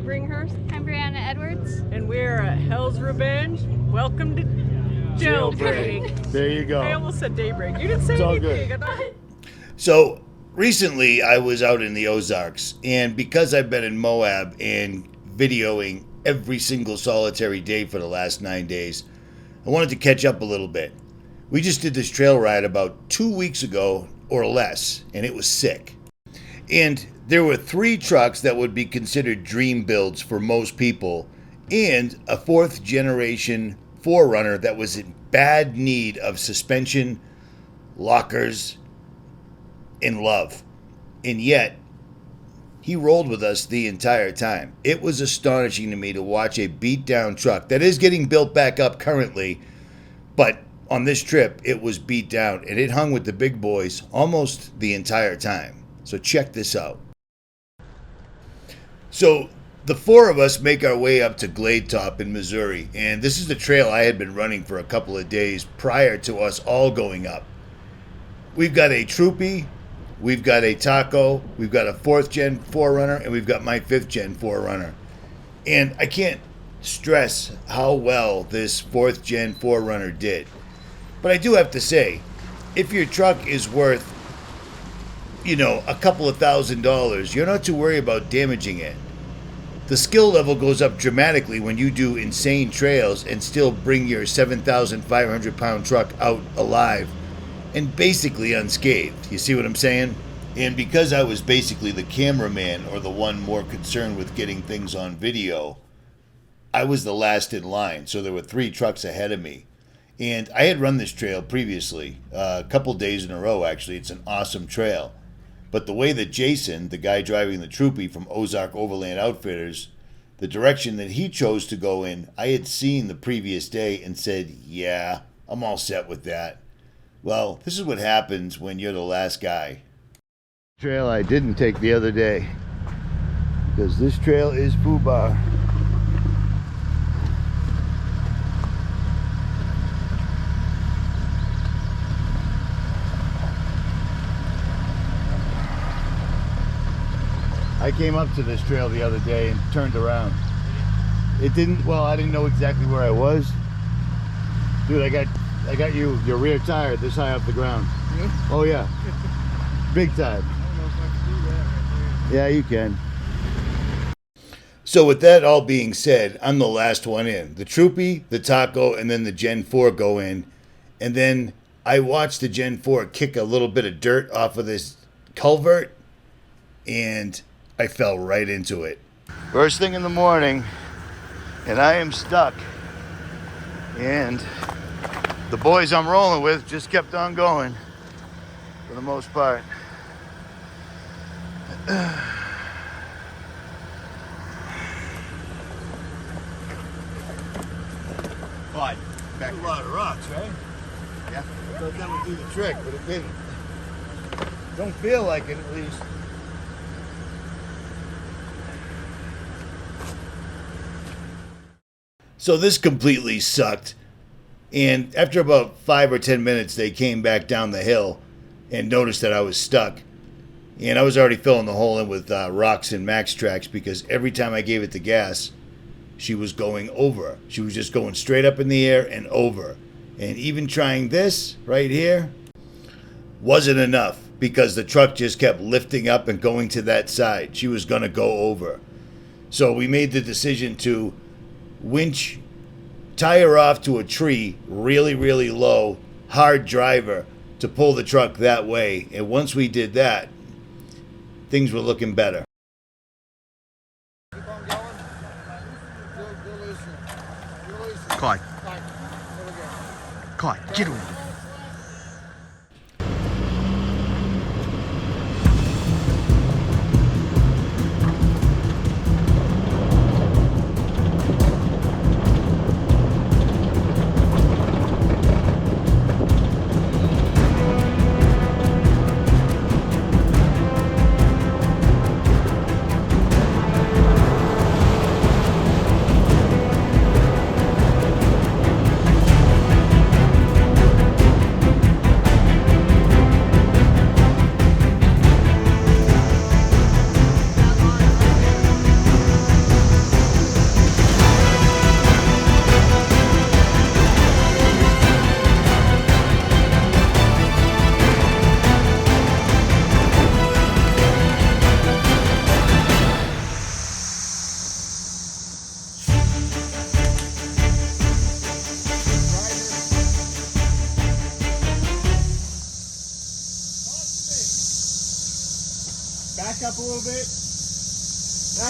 Bringhurst. I'm Brianna Edwards. And we're at Hell's Revenge. Welcome to Jailbreak. There you go. I almost said Daybreak. You didn't say It's all anything. good. So recently I was out in the Ozarks, and because I've been in Moab and videoing every single solitary day for the last 9 days, I wanted to catch up a little bit. We just did this trail ride about 2 weeks ago or less, and it was sick. And there were 3 trucks that would be considered dream builds for most people, and a 4th generation 4Runner that was in bad need of suspension, lockers, and love. And yet, he rolled with us the entire time. It was astonishing to me to watch a beat down truck that is getting built back up currently, but on this trip, it was beat down, and it hung with the big boys almost the entire time. So check this out. So the 4 of us make our way up to Glade Top in Missouri, and this is the trail I had been running for a couple of days prior to us all going up. We've got a Troopy, we've got a Taco, we've got a 4th gen 4Runner, and we've got my 5th gen 4Runner. And I can't stress how well this 4th gen 4Runner did. But I do have to say, if your truck is worth, a couple of $1,000s, you're not too worried about damaging it. The skill level goes up dramatically when you do insane trails and still bring your 7,500 pound truck out alive and basically unscathed. You see what I'm saying? And because I was basically the cameraman, or the one more concerned with getting things on video, I was the last in line. So there were 3 trucks ahead of me. And I had run this trail previously, a couple days in a row actually. It's an awesome trail. But the way that Jason, the guy driving the Troopy from Ozark Overland Outfitters, the direction that he chose to go in, I had seen the previous day and said, yeah, I'm all set with that. Well, this is what happens when you're the last guy. Trail I didn't take the other day, because this trail is foobar. I came up to this trail the other day and turned around. I didn't know exactly where I was. Dude, I got your rear tire this high off the ground. Really? Oh yeah. Big time. I don't know if I can do that right there. Yeah, you can. So with that all being said, I'm the last one in. The Troopy, the Taco, and then the Gen 4 go in. And then I watched the Gen 4 kick a little bit of dirt off of this culvert, and I fell right into it. First thing in the morning, and I am stuck. And the boys I'm rolling with just kept on going for the most part. But back a lot of rocks, right? Yeah. I thought that would do the trick, but it didn't. Don't feel like it, at least. So this completely sucked, and after about 5 or 10 minutes they came back down the hill and noticed that I was stuck, and I was already filling the hole in with rocks and max tracks, because every time I gave it the gas she was going over. She was just going straight up in the air and over, and even trying this right here wasn't enough, because the truck just kept lifting up and going to that side. She was going to go over. So we made the decision to winch, tie her off to a tree really, really low, hard driver to pull the truck that way. And once we did that, things were looking better. Keep on going. You're loosening. You're loosening. Clyde. Clyde. There we go. Clyde, get him.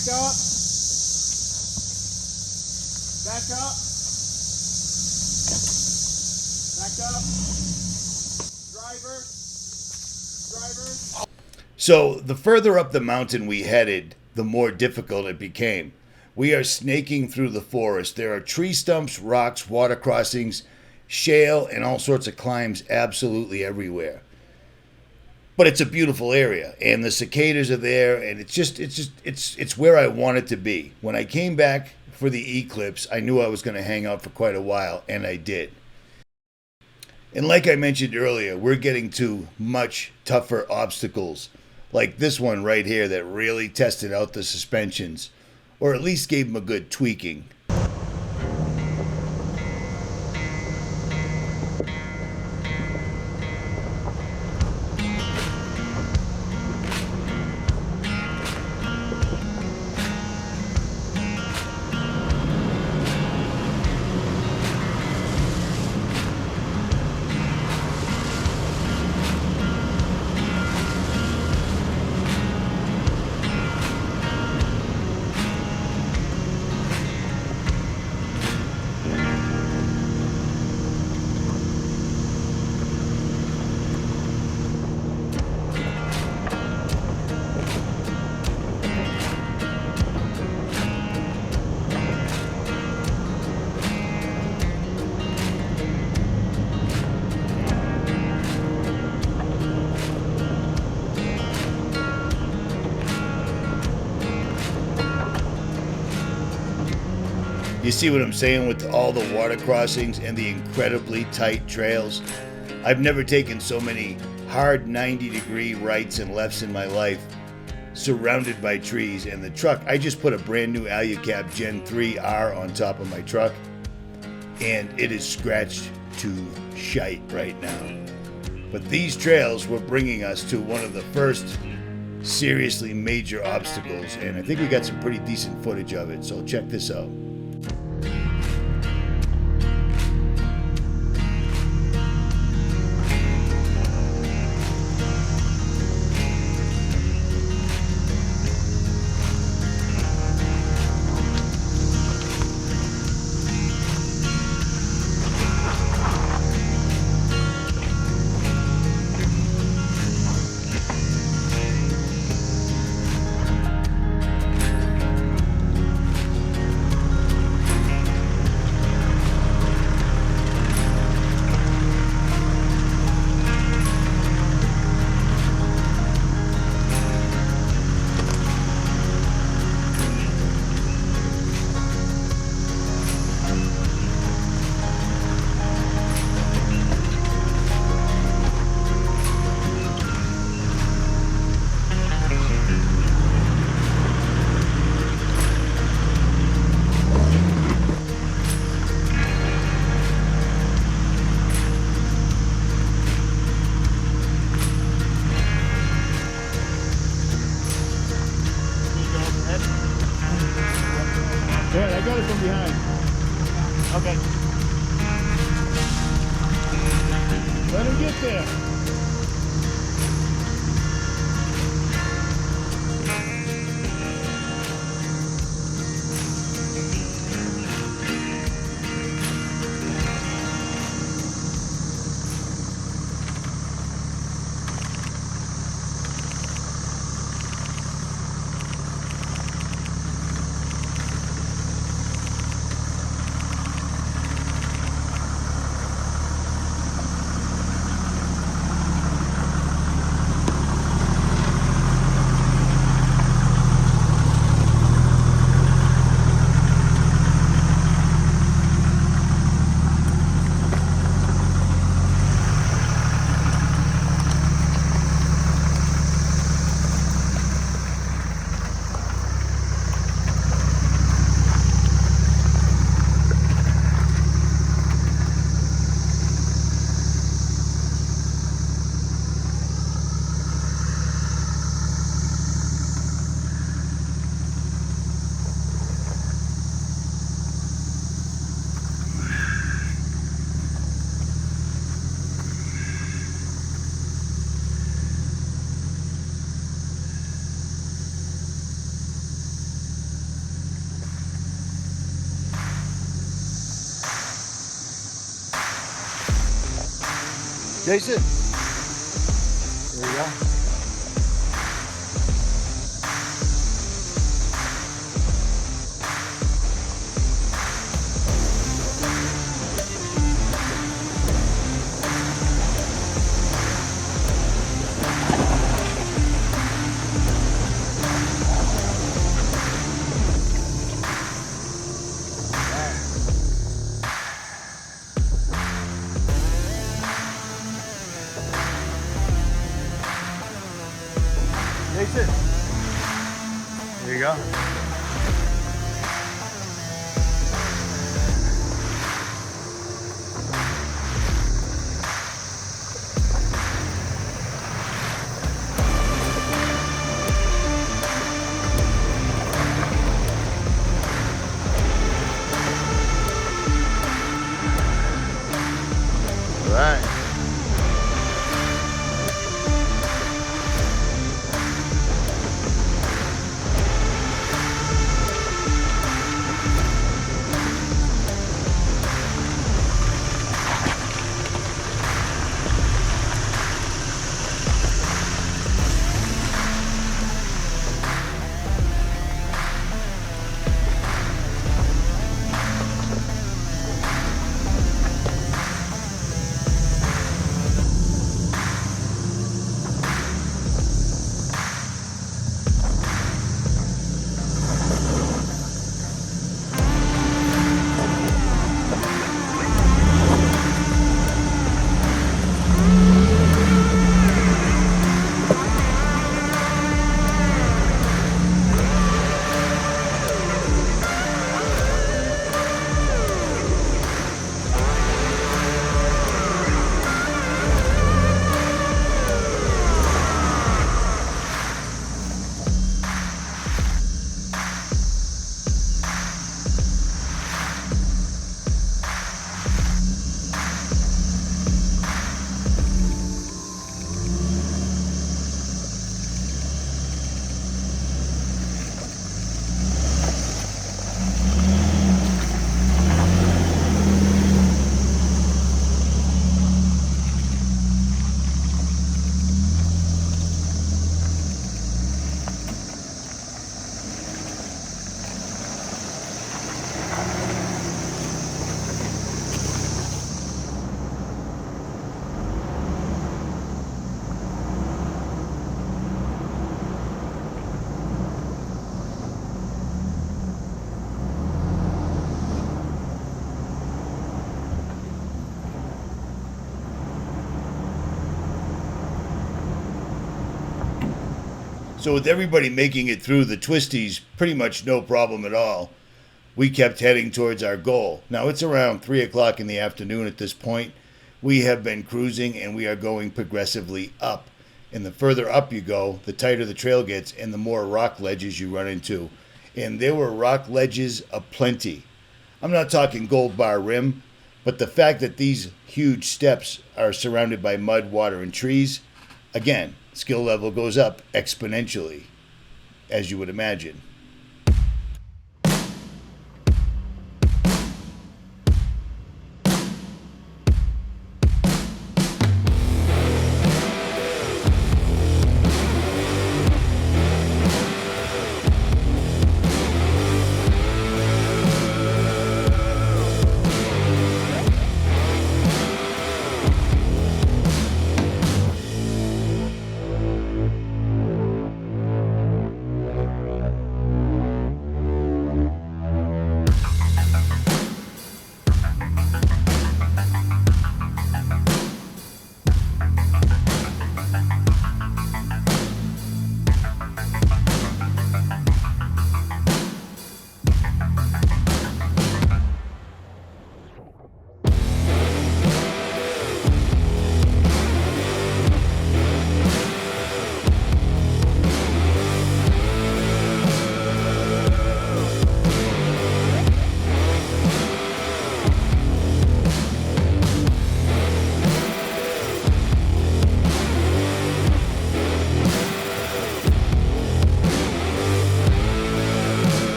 Back up. Back up. Back up. Driver. Driver. So the further up the mountain we headed, the more difficult it became. We are snaking through the forest. There are tree stumps, rocks, water crossings, shale, and all sorts of climbs absolutely everywhere. But it's a beautiful area, and the cicadas are there, and it's where I want it to be. When I came back for the eclipse, I knew I was going to hang out for quite a while, and I did. And like I mentioned earlier, we're getting to much tougher obstacles, like this one right here that really tested out the suspensions, or at least gave them a good tweaking. You see what I'm saying with all the water crossings and the incredibly tight trails? I've never taken so many hard 90-degree rights and lefts in my life, surrounded by trees. And the truck, I just put a brand new Alucab Gen 3R on top of my truck, and it is scratched to shite right now. But these trails were bringing us to one of the first seriously major obstacles, and I think we got some pretty decent footage of it, so check this out. Good, I got it from behind. Okay. Let him get there. Jason. There you go. Jason. There you go. All right. So with everybody making it through the twisties, pretty much no problem at all, we kept heading towards our goal. Now it's around 3 o'clock in the afternoon at this point. We have been cruising and we are going progressively up. And the further up you go, the tighter the trail gets and the more rock ledges you run into. And there were rock ledges aplenty. I'm not talking gold bar rim, but the fact that these huge steps are surrounded by mud, water, and trees, again, skill level goes up exponentially, as you would imagine.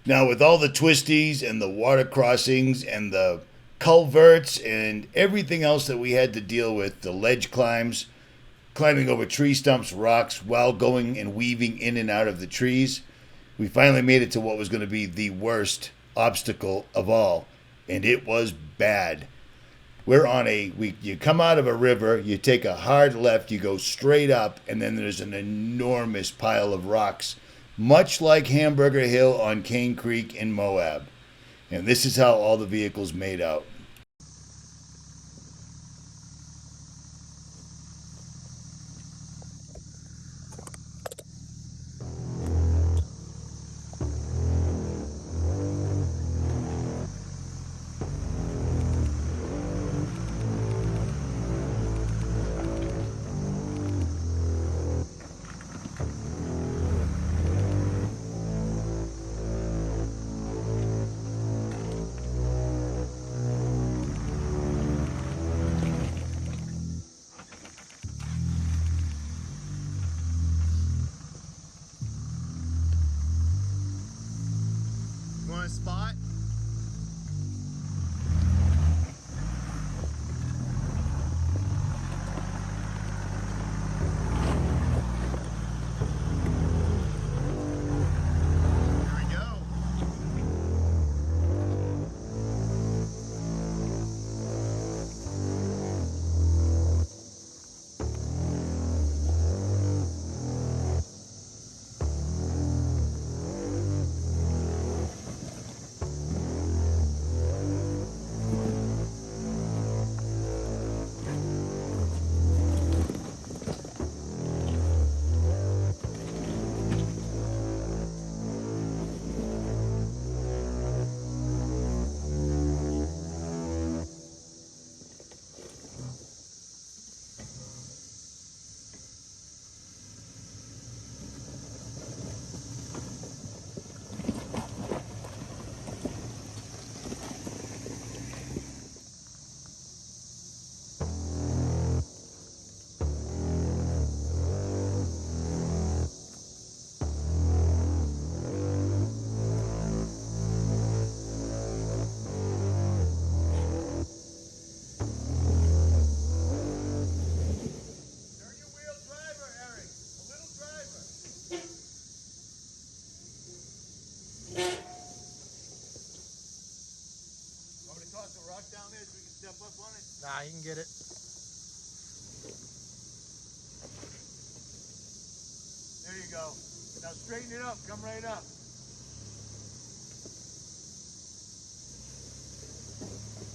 Now, with all the twisties and the water crossings and the culverts and everything else that we had to deal with, the ledge climbs, climbing over tree stumps, rocks, while going and weaving in and out of the trees, we finally made it to what was going to be the worst obstacle of all, and it was bad. You come out of a river, you take a hard left, you go straight up, and then there's an enormous pile of rocks, much like Hamburger Hill on Cane Creek in Moab. And this is how all the vehicles made out. Want a spot? Here we go. Down there so we can step up on it? Nah, you can get it. There you go. Now straighten it up. Come right up.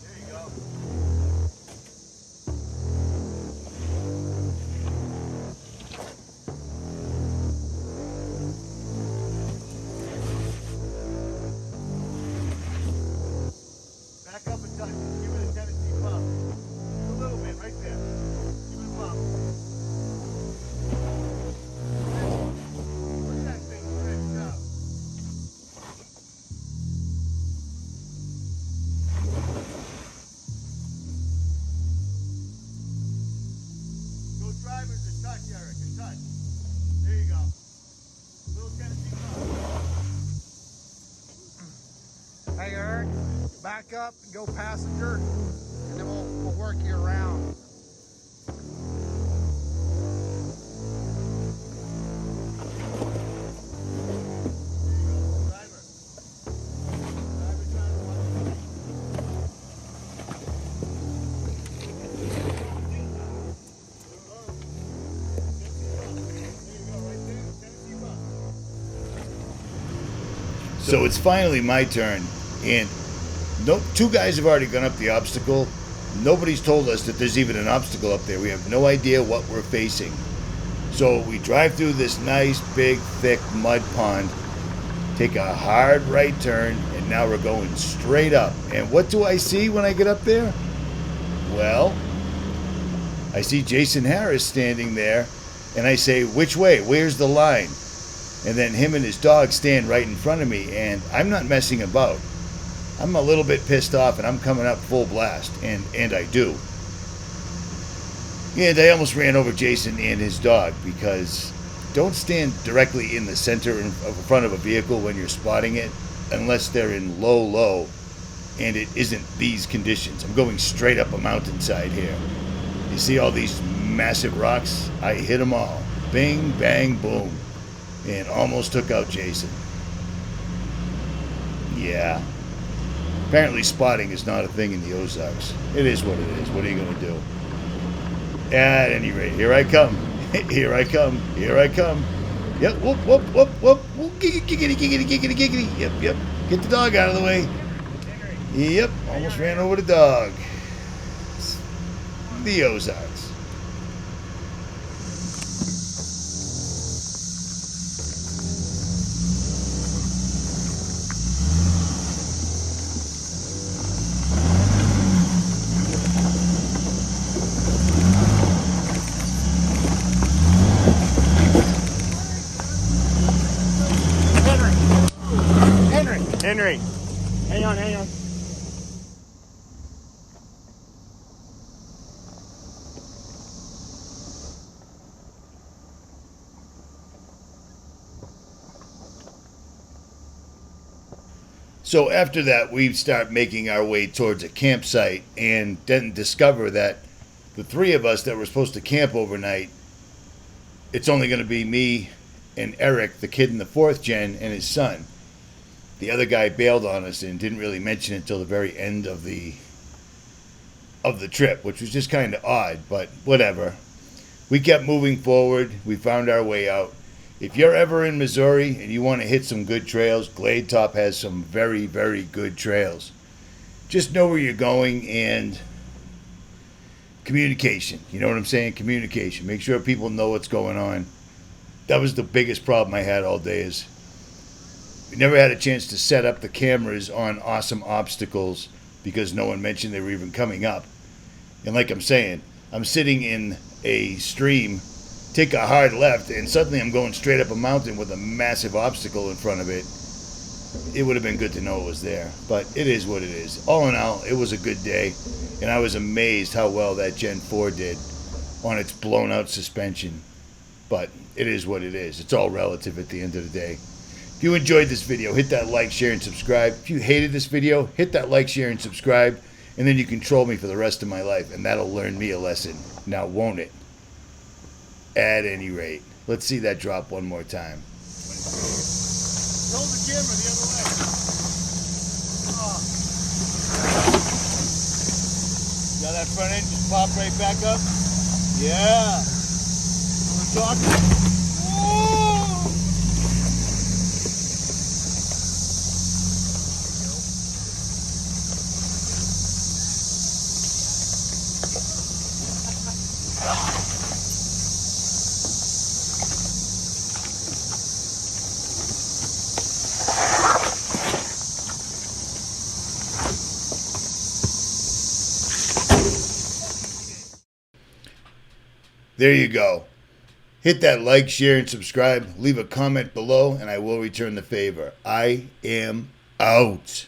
There you go. Back up a touch. Give it a Tennessee bump. Just a little bit right there. Give it a bump. Look at that thing stretched out. Go drivers a touch, Eric. A touch. There you go. Little Tennessee bump. Hey, Eric, back up and go passenger, and then we'll work you around. So it's finally my turn, and no, two guys have already gone up the obstacle. Nobody's told us that there's even an obstacle up there. We have no idea what we're facing. So we drive through this nice, big, thick mud pond, take a hard right turn, and now we're going straight up. And what do I see when I get up there? Well, I see Jason Harris standing there, and I say, which way? Where's the line? And then him and his dog stand right in front of me, and I'm not messing about. I'm a little bit pissed off, and I'm coming up full blast, and I do. And I almost ran over Jason and his dog, because don't stand directly in the center in front of a vehicle when you're spotting it. unless they're in low, and it isn't these conditions. I'm going straight up a mountainside here. You see all these massive rocks? I hit them all. Bing, bang, boom. And almost took out Jason. Yeah. Apparently spotting is not a thing in the Ozarks. It is what it is. What are you going to do? At any rate, here I come. Here I come. Here I come. Yep, whoop, whoop, whoop, whoop. Giggity, giggity, giggity, giggity. Yep, yep. Get the dog out of the way. Yep, almost ran over the dog. The Ozarks. Henry, hang on, hang on. So after that, we start making our way towards a campsite and then discover that the three of us that were supposed to camp overnight, it's only going to be me and Eric, the kid in the fourth gen, and his son. The other guy bailed on us and didn't really mention it until the very end of the trip, which was just kind of odd, but whatever. We kept moving forward. We found our way out. If you're ever in Missouri and you want to hit some good trails, Glade Top has some very, very good trails. Just know where you're going and communication. You know what I'm saying? Communication. Make sure people know what's going on. That was the biggest problem I had all day is we never had a chance to set up the cameras on awesome obstacles because no one mentioned they were even coming up. And like I'm saying, I'm sitting in a stream, take a hard left, and suddenly I'm going straight up a mountain with a massive obstacle in front of it. It would have been good to know it was there, but it is what it is. All in all, it was a good day, and I was amazed how well that Gen 4 did on its blown out suspension. But it is what it is. It's all relative at the end of the day. If you enjoyed this video, hit that like, share, and subscribe. If you hated this video, hit that like, share, and subscribe, and then you can troll me for the rest of my life, and that'll learn me a lesson. Now, won't it? At any rate, let's see that drop one more time. Hold the camera the other way. Got that front end just pop right back up? Yeah. We're talking. There you go. Hit that like, share, and subscribe. Leave a comment below, and I will return the favor. I am out.